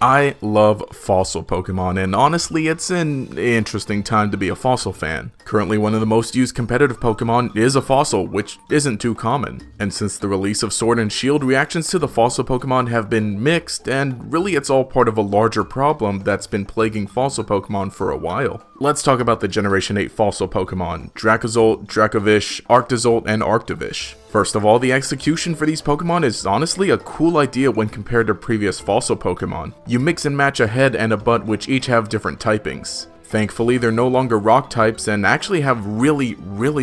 I love fossil Pokemon, and honestly, it's an interesting time to be a fossil fan. Currently, one of the most used competitive Pokemon is a fossil, which isn't too common. And since the release of Sword and Shield, reactions to the fossil Pokemon have been mixed, and really it's all part of a larger problem that's been plaguing fossil Pokemon for a while. Let's talk about the Generation 8 fossil Pokemon, Dracozolt, Dracovish, Arctozolt, and Arctovish. First of all, the execution for these Pokemon is honestly a cool idea when compared to previous fossil Pokemon. You mix and match a head and a butt which each have different typings. Thankfully, they're no longer rock types and actually have really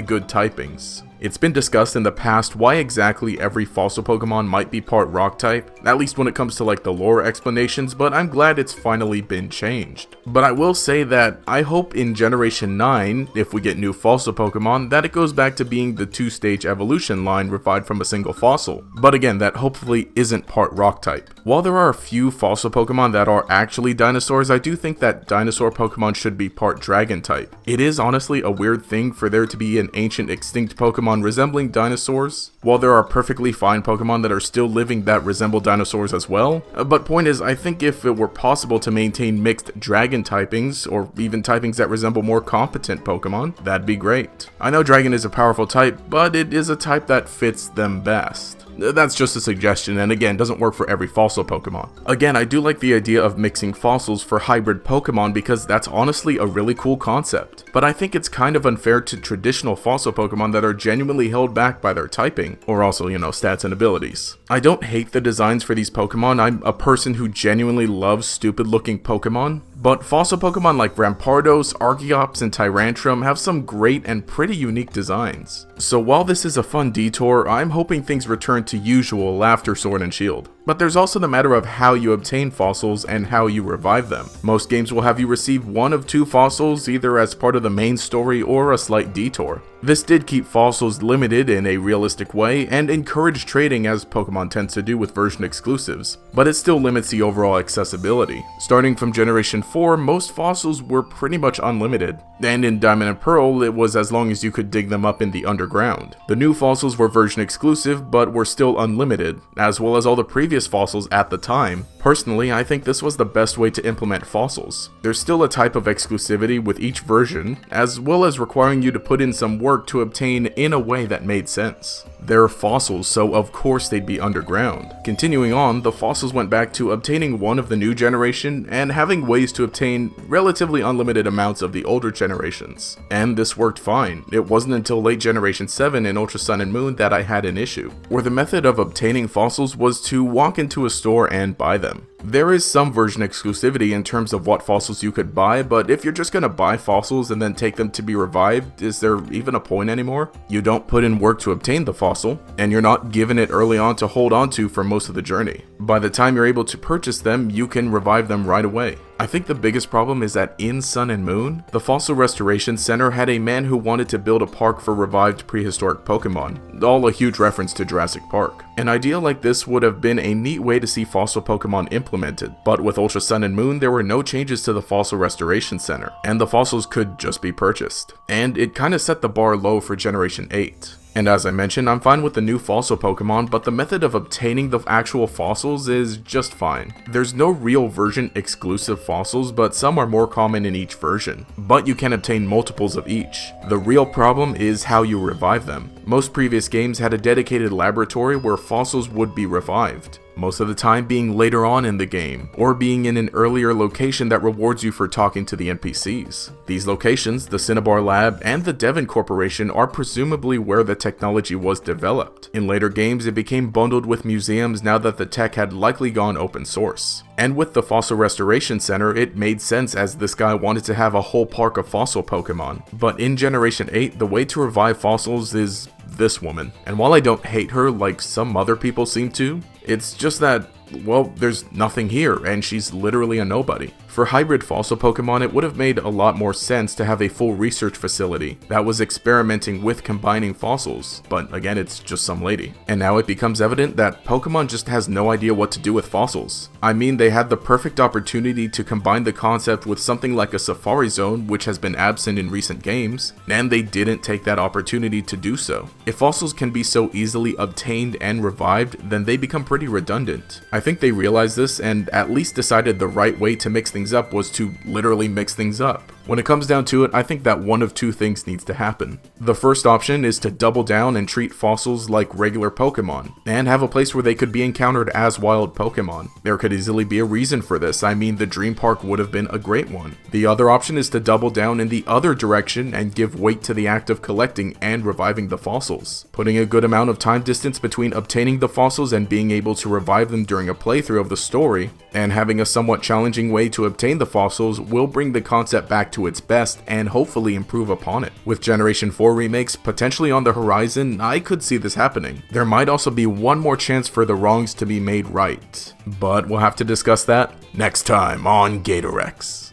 good typings. It's been discussed in the past why exactly every fossil Pokemon might be part rock type, at least when it comes to like the lore explanations, but I'm glad it's finally been changed. But I will say that I hope in Generation 9, if we get new fossil Pokemon, that it goes back to being the two-stage evolution line revived from a single fossil. But again, that hopefully isn't part rock type. While there are a few fossil Pokemon that are actually dinosaurs, I do think that dinosaur Pokemon should be part dragon type. It is honestly a weird thing for there to be an ancient extinct Pokemon resembling dinosaurs, while there are perfectly fine Pokemon that are still living that resemble dinosaurs as well. But point is, I think if it were possible to maintain mixed dragon typings, or even typings that resemble more competent Pokemon, that'd be great. I know dragon is a powerful type, but it is a type that fits them best. That's just a suggestion, and again, doesn't work for every fossil Pokemon. Again, I do like the idea of mixing fossils for hybrid Pokemon because that's honestly a really cool concept. But I think it's kind of unfair to traditional fossil Pokemon that are genuinely held back by their typing, or also, stats and abilities. I don't hate the designs for these Pokemon. I'm a person who genuinely loves stupid looking Pokemon. But fossil Pokemon like Rampardos, Archeops, and Tyrantrum have some great and pretty unique designs. So while this is a fun detour, I'm hoping things return to usual after Sword and Shield. But there's also the matter of how you obtain fossils and how you revive them. Most games will have you receive one of two fossils, either as part of the main story or a slight detour. This did keep fossils limited in a realistic way and encouraged trading as Pokemon tends to do with version exclusives, but it still limits the overall accessibility. Starting from Generation 4, most fossils were pretty much unlimited, and in Diamond and Pearl, it was as long as you could dig them up in the underground. The new fossils were version exclusive, but were still unlimited, as well as all the previous fossils at the time. Personally, I think this was the best way to implement fossils. There's still a type of exclusivity with each version, as well as requiring you to put in some work to obtain in a way that made sense. They're fossils, so of course they'd be underground. Continuing on, the fossils went back to obtaining one of the new generation and having ways to obtain relatively unlimited amounts of the older generations. And this worked fine. It wasn't until late Generation 7 in Ultra Sun and Moon that I had an issue, where the method of obtaining fossils was to walk into a store and buy them. There is some version exclusivity in terms of what fossils you could buy, but if you're just gonna buy fossils and then take them to be revived, is there even a point anymore? You don't put in work to obtain the fossil, and you're not given it early on to hold on to for most of the journey. By the time you're able to purchase them, you can revive them right away. I think the biggest problem is that in Sun and Moon, the Fossil Restoration Center had a man who wanted to build a park for revived prehistoric Pokemon, all a huge reference to Jurassic Park. An idea like this would have been a neat way to see fossil Pokemon implemented, but with Ultra Sun and Moon there were no changes to the Fossil Restoration Center, and the fossils could just be purchased. And it kinda set the bar low for Generation 8. And as I mentioned, I'm fine with the new fossil Pokemon, but the method of obtaining the actual fossils is just fine. There's no real version exclusive fossils, but some are more common in each version. But you can obtain multiples of each. The real problem is how you revive them. Most previous games had a dedicated laboratory where fossils would be revived, most of the time being later on in the game, or being in an earlier location that rewards you for talking to the NPCs. These locations, the Cinnabar Lab and the Devon Corporation, are presumably where the technology was developed. In later games, it became bundled with museums now that the tech had likely gone open source. And with the Fossil Restoration Center, it made sense as this guy wanted to have a whole park of fossil Pokemon. But in Generation 8, the way to revive fossils is this woman. And while I don't hate her like some other people seem to, it's just that, well, there's nothing here, and she's literally a nobody. For hybrid fossil Pokemon, it would have made a lot more sense to have a full research facility that was experimenting with combining fossils, but again, it's just some lady. And now it becomes evident that Pokemon just has no idea what to do with fossils. I mean, they had the perfect opportunity to combine the concept with something like a Safari Zone, which has been absent in recent games, and they didn't take that opportunity to do so. If fossils can be so easily obtained and revived, then they become pretty redundant. I think they realized this and at least decided the right way to mix things up was to literally mix things up. When it comes down to it, I think that one of two things needs to happen. The first option is to double down and treat fossils like regular Pokemon, and have a place where they could be encountered as wild Pokemon. There could easily be a reason for this. I mean, the Dream Park would have been a great one. The other option is to double down in the other direction and give weight to the act of collecting and reviving the fossils. Putting a good amount of time distance between obtaining the fossils and being able to revive them during a playthrough of the story, and having a somewhat challenging way to obtain the fossils will bring the concept back to its best and hopefully improve upon it. With Generation 4 remakes potentially on the horizon, I could see this happening. There might also be one more chance for the wrongs to be made right, but we'll have to discuss that next time on GatorEX.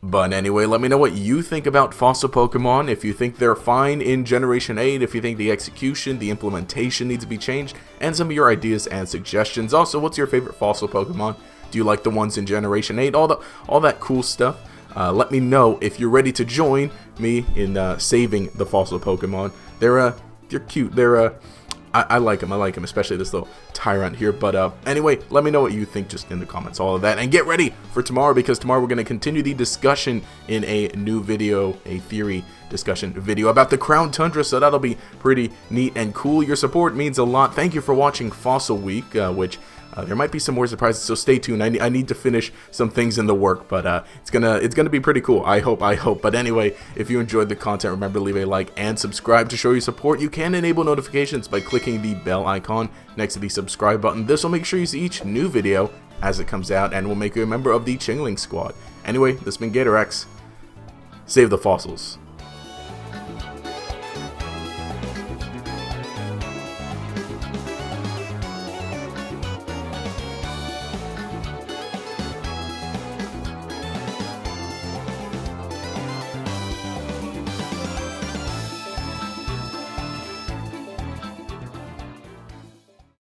But anyway, let me know what you think about fossil Pokemon, if you think they're fine in Generation 8, if you think the execution, the implementation needs to be changed, and some of your ideas and suggestions. Also, what's your favorite fossil Pokemon? Do you like the ones in Generation 8? All that cool stuff. Let me know if you're ready to join me in saving the fossil Pokemon. They're cute. I like them, especially this little Tyrant here. But anyway, let me know what you think just in the comments, all of that. And get ready for tomorrow, because tomorrow we're going to continue the discussion in a new video, a theory discussion video about the Crown Tundra, so that'll be pretty neat and cool. Your support means a lot. Thank you for watching Fossil Week, which there might be some more surprises, so stay tuned. I need to finish some things in the work, but it's gonna be pretty cool. I hope. But anyway, if you enjoyed the content, remember to leave a like and subscribe to show your support. You can enable notifications by clicking the bell icon next to the subscribe button. This will make sure you see each new video as it comes out, and will make you a member of the Chingling Squad. Anyway, this has been GatorEX. Save the fossils.